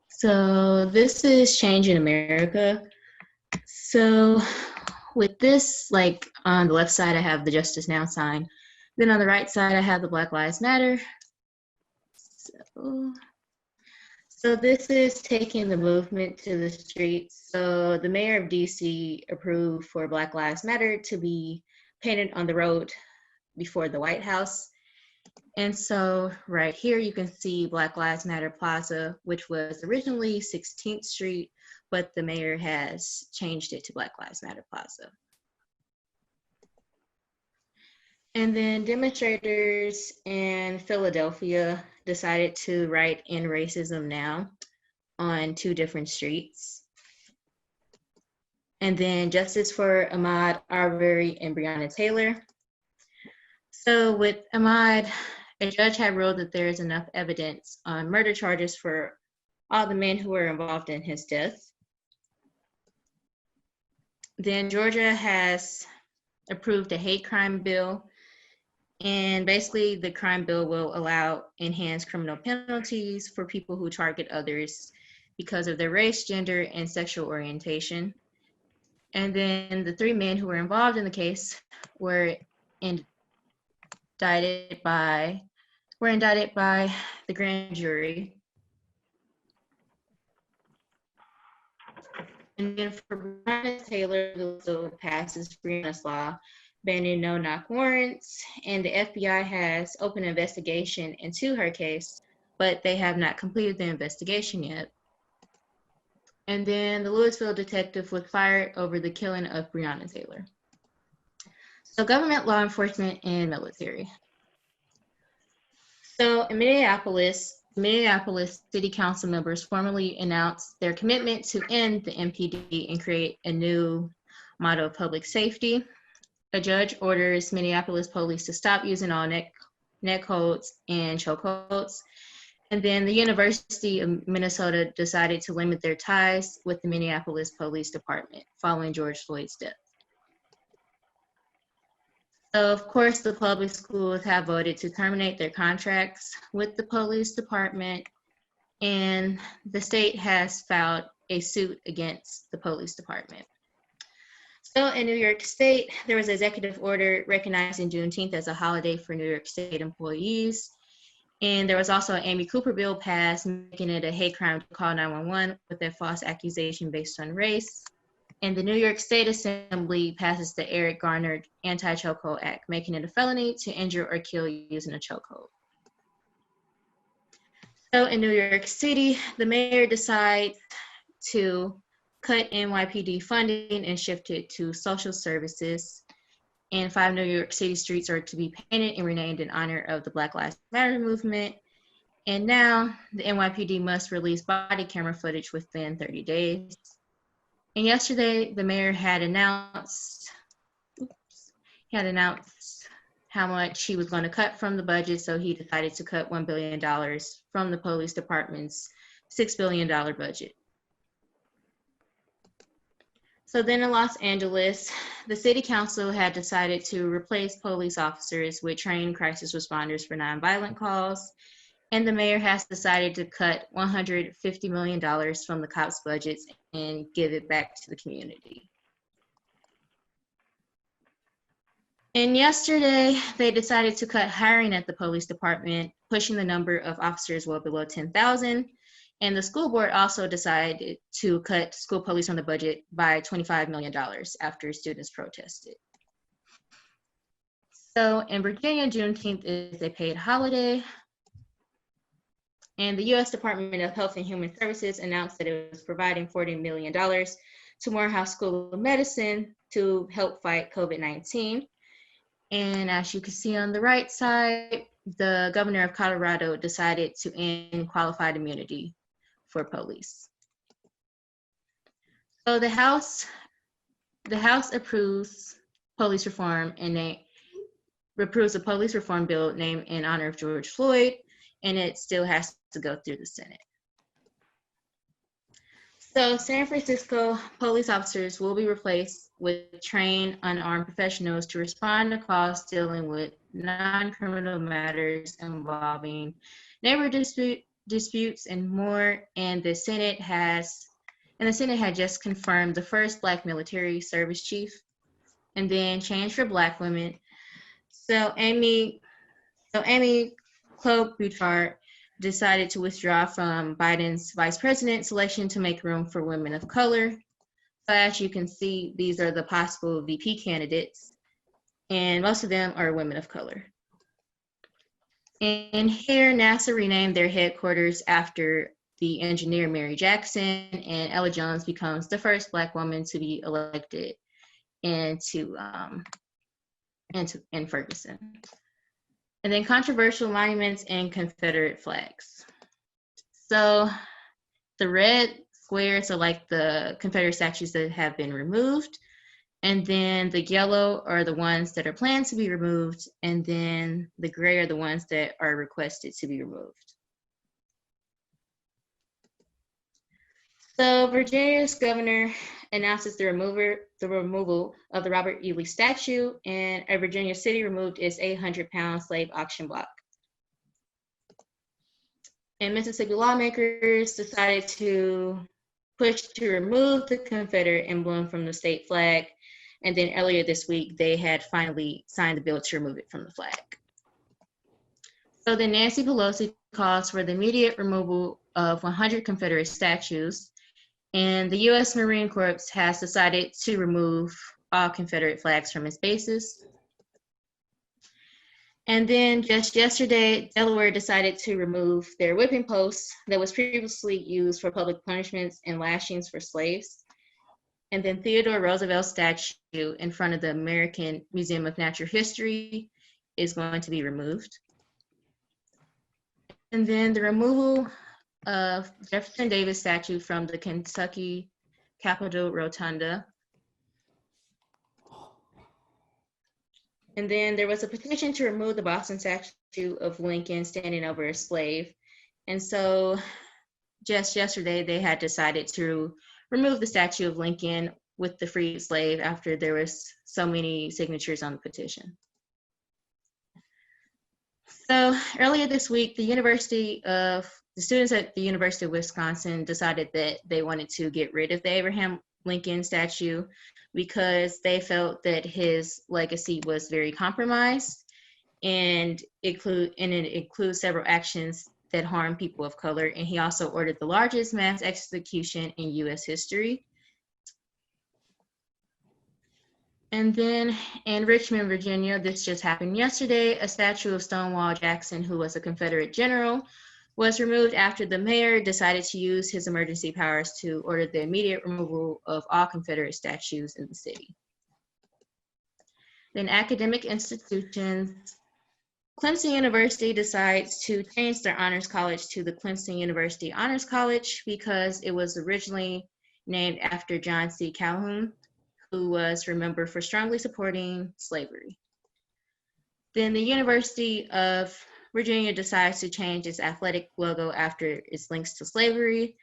So this is Change in America. So with this, like on the left side, I have the Justice Now sign. Then on the right side, I have the Black Lives Matter. So this is taking the movement to the streets. So the mayor of DC approved for Black Lives Matter to be painted on the road before the White House. And so right here, you can see Black Lives Matter Plaza, which was originally 16th Street, but the mayor has changed it to Black Lives Matter Plaza. And then demonstrators in Philadelphia decided to write "End Racism Now" on 2 different streets. And then justice for Ahmaud Arbery and Breonna Taylor. So with Ahmaud, a judge had ruled that there is enough evidence on murder charges for all the men who were involved in his death. Then Georgia has approved a hate crime bill. And basically, the crime bill will allow enhanced criminal penalties for people who target others because of their race, gender, and sexual orientation. And then the 3 men who were involved in the case were indicted by the grand jury. And then for Breonna Taylor, it also passes Breonna's law, banning no-knock warrants, and the FBI has opened an investigation into her case, but they have not completed the investigation yet. And then the Louisville detective was fired over the killing of Breonna Taylor. So government, law enforcement, and military. So in Minneapolis City Council members formally announced their commitment to end the MPD and create a new model of public safety. A judge orders Minneapolis police to stop using all neck holds and chokeholds. And then the University of Minnesota decided to limit their ties with the Minneapolis Police Department following George Floyd's death. So of course, the public schools have voted to terminate their contracts with the police department, and the state has filed a suit against the police department. So in New York State, there was an executive order recognizing Juneteenth as a holiday for New York State employees. And there was also an Amy Cooper bill passed, making it a hate crime to call 911 with a false accusation based on race. And the New York State Assembly passes the Eric Garner Anti-Chokehold Act, making it a felony to injure or kill using a chokehold. So in New York City, the mayor decides to cut NYPD funding and shift it to social services. And 5 New York City streets are to be painted and renamed in honor of the Black Lives Matter movement. And now the NYPD must release body camera footage within 30 days. And yesterday, the mayor had announced how much he was going to cut from the budget. So he decided to cut $1 billion from the police department's $6 billion budget. So then in Los Angeles, the city council had decided to replace police officers with trained crisis responders for nonviolent calls. And the mayor has decided to cut $150 million from the cops' budgets and give it back to the community. And yesterday, they decided to cut hiring at the police department, pushing the number of officers well below 10,000. And the school board also decided to cut school police on the budget by $25 million after students protested. So in Virginia, Juneteenth is a paid holiday. And the U.S. Department of Health and Human Services announced that it was providing $40 million to Morehouse School of Medicine to help fight COVID-19. And as you can see on the right side, the governor of Colorado decided to end qualified immunity for police. So the House approves police reform, and they approves a police reform bill named in honor of George Floyd, and it still has to go through the Senate. So San Francisco police officers will be replaced with trained unarmed professionals to respond to calls dealing with non-criminal matters involving neighbor disputes, and more. And the Senate had just confirmed the first Black military service chief, and then change for Black women. So Amy Klobuchar decided to withdraw from Biden's vice president selection to make room for women of color. So as you can see, these are the possible VP candidates, and most of them are women of color. And here, NASA renamed their headquarters after the engineer Mary Jackson, and Ella Jones becomes the first Black woman to be elected into Ferguson. And then controversial monuments and Confederate flags. So the red squares are like the Confederate statues that have been removed. And then the yellow are the ones that are planned to be removed. And then the gray are the ones that are requested to be removed. So Virginia's governor announces the removal of the Robert E. Lee statue, and a Virginia city removed its 800-pound slave auction block. And Mississippi lawmakers decided to push to remove the Confederate emblem from the state flag. And then earlier this week, they had finally signed the bill to remove it from the flag. So then Nancy Pelosi calls for the immediate removal of 100 Confederate statues. And the U.S. Marine Corps has decided to remove all Confederate flags from its bases. And then just yesterday, Delaware decided to remove their whipping post that was previously used for public punishments and lashings for slaves. And then Theodore Roosevelt's statue in front of the American Museum of Natural History is going to be removed. And then the removal of Jefferson Davis statue from the Kentucky Capitol Rotunda. And then there was a petition to remove the Boston statue of Lincoln standing over a slave. And so just yesterday, they had decided to remove the statue of Lincoln with the freed slave after there was so many signatures on the petition. So earlier this week, the students at the University of Wisconsin decided that they wanted to get rid of the Abraham Lincoln statue because they felt that his legacy was very compromised, and it includes several actions that harm people of color. And he also ordered the largest mass execution in U.S. history. And then in Richmond, Virginia, this just happened yesterday, a statue of Stonewall Jackson, who was a Confederate general, was removed after the mayor decided to use his emergency powers to order the immediate removal of all Confederate statues in the city. Then academic institutions. Clemson University decides to change their honors college to the Clemson University Honors College because it was originally named after John C. Calhoun, who was remembered for strongly supporting slavery. Then the University of Virginia decides to change its athletic logo after its links to slavery.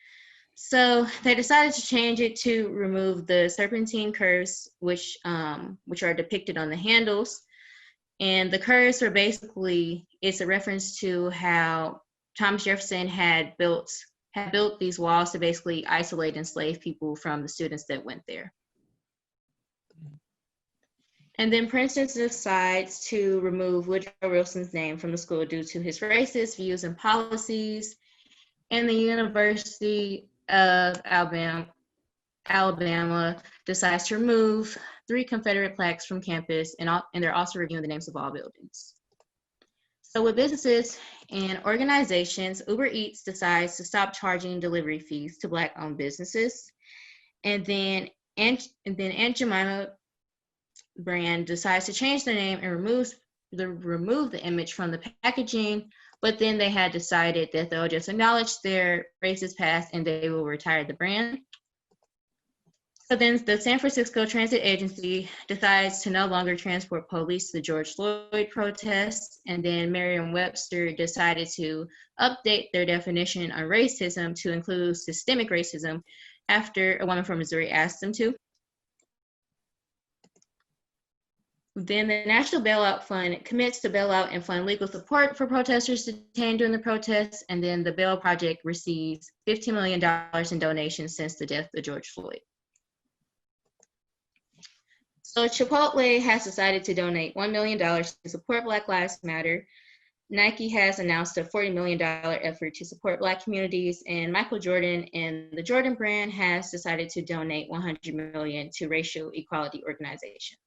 So they decided to change it to remove the serpentine curves, which are depicted on the handles. And the curves are basically, it's a reference to how Thomas Jefferson had built these walls to basically isolate enslaved people from the students that went there. And then Princeton decides to remove Woodrow Wilson's name from the school due to his racist views and policies. And the University of Alabama decides to remove 3 Confederate plaques from campus, and they're also reviewing the names of all buildings. So with businesses and organizations, Uber Eats decides to stop charging delivery fees to Black-owned businesses. And then Aunt Jemima brand decides to change their name and remove the image from the packaging, but then they had decided that they'll just acknowledge their racist past and they will retire the brand. So then the San Francisco Transit Agency decides to no longer transport police to the George Floyd protests, and then Merriam-Webster decided to update their definition on racism to include systemic racism after a woman from Missouri asked them to. Then the National Bailout Fund commits to bail out and fund legal support for protesters detained during the protests. And then the Bail Project receives $15 million in donations since the death of George Floyd. So Chipotle has decided to donate $1 million to support Black Lives Matter. Nike has announced a $40 million effort to support Black communities, and Michael Jordan and the Jordan brand has decided to donate $100 million to racial equality organizations.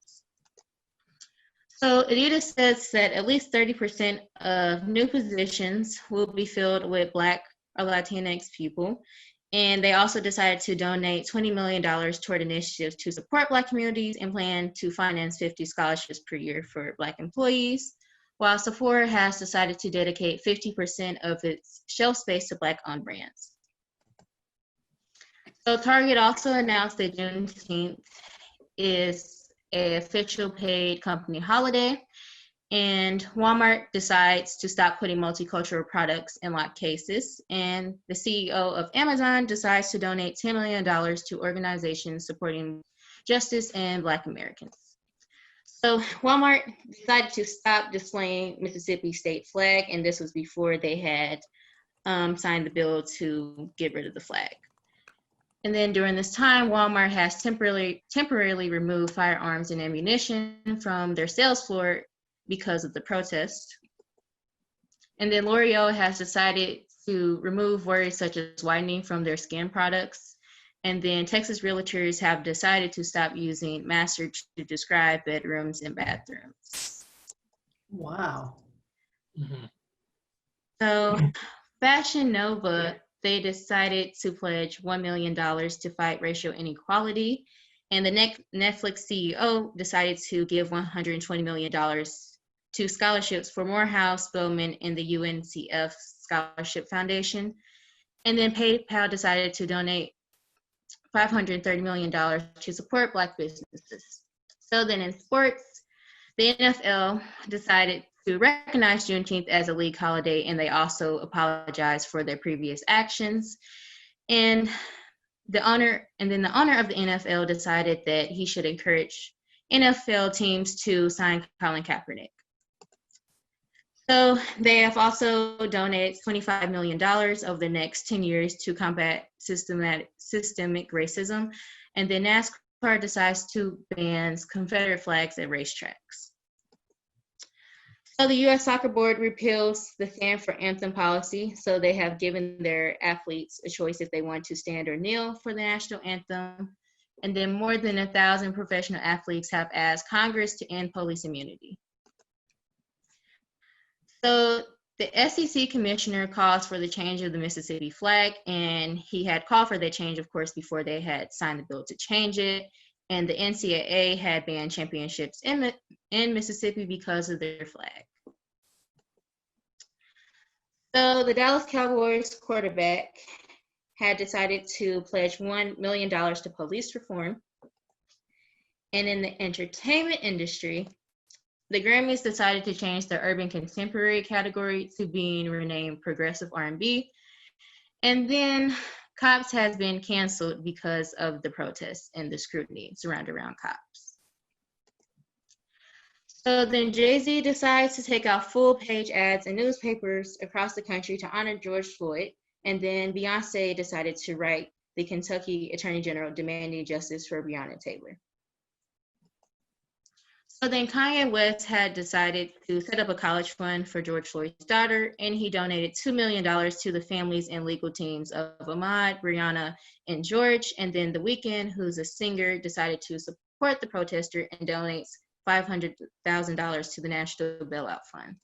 So Adidas says that at least 30% of new positions will be filled with Black or Latinx people. And they also decided to donate $20 million toward initiatives to support Black communities and plan to finance 50 scholarships per year for Black employees, while Sephora has decided to dedicate 50% of its shelf space to Black-owned brands. So Target also announced that Juneteenth is an official paid company holiday, and Walmart decides to stop putting multicultural products in locked cases, and the CEO of Amazon decides to donate $10 million to organizations supporting justice and Black Americans. So Walmart decided to stop displaying Mississippi state flag, and this was before they had signed the bill to get rid of the flag. And then during this time, Walmart has temporarily removed firearms and ammunition from their sales floor because of the protest. And then L'Oreal has decided to remove words such as whitening from their skin products. And then Texas realtors have decided to stop using master to describe bedrooms and bathrooms. Wow. Mm-hmm. So Fashion Nova, they decided to pledge $1 million to fight racial inequality. And the Netflix CEO decided to give $120 million to scholarships for Morehouse, Bowman, and the UNCF Scholarship Foundation. And then PayPal decided to donate $530 million to support Black businesses. So then in sports, the NFL decided to recognize Juneteenth as a league holiday, and they also apologized for their previous actions. And the owner of the NFL decided that he should encourage NFL teams to sign Colin Kaepernick. So they have also donated $25 million over the next 10 years to combat systemic racism. And then NASCAR decides to ban Confederate flags at racetracks. So the U.S. Soccer Board repeals the stand for anthem policy. So they have given their athletes a choice if they want to stand or kneel for the national anthem. And then more than 1,000 professional athletes have asked Congress to end police immunity. So the SEC commissioner calls for the change of the Mississippi flag, and he had called for that change, of course, before they had signed the bill to change it. And the NCAA had banned championships in Mississippi because of their flag. So the Dallas Cowboys quarterback had decided to pledge $1 million to police reform. And in the entertainment industry, the Grammys decided to change the urban contemporary category to being renamed progressive R&B. And then Cops has been canceled because of the protests and the scrutiny surrounding around Cops. So then Jay-Z decides to take out full-page ads in newspapers across the country to honor George Floyd. And then Beyonce decided to write the Kentucky Attorney General demanding justice for Breonna Taylor. So then Kanye West had decided to set up a college fund for George Floyd's daughter, and he donated $2 million to the families and legal teams of Ahmaud, Breonna, and George. And then The Weeknd, who's a singer, decided to support the protester and donates $500,000 to the National Bailout Fund.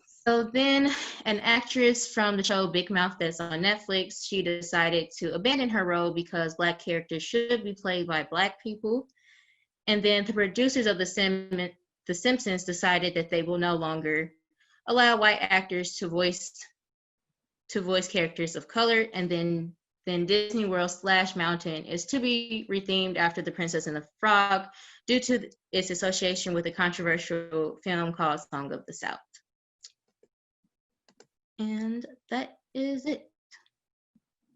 So then an actress from the show Big Mouth that's on Netflix, she decided to abandon her role because Black characters should be played by Black people. And then the producers of The Simpsons decided that they will no longer allow white actors to voice characters of color. And then Disney World Splash Mountain is to be rethemed after The Princess and the Frog due to its association with a controversial film called Song of the South. And that is it.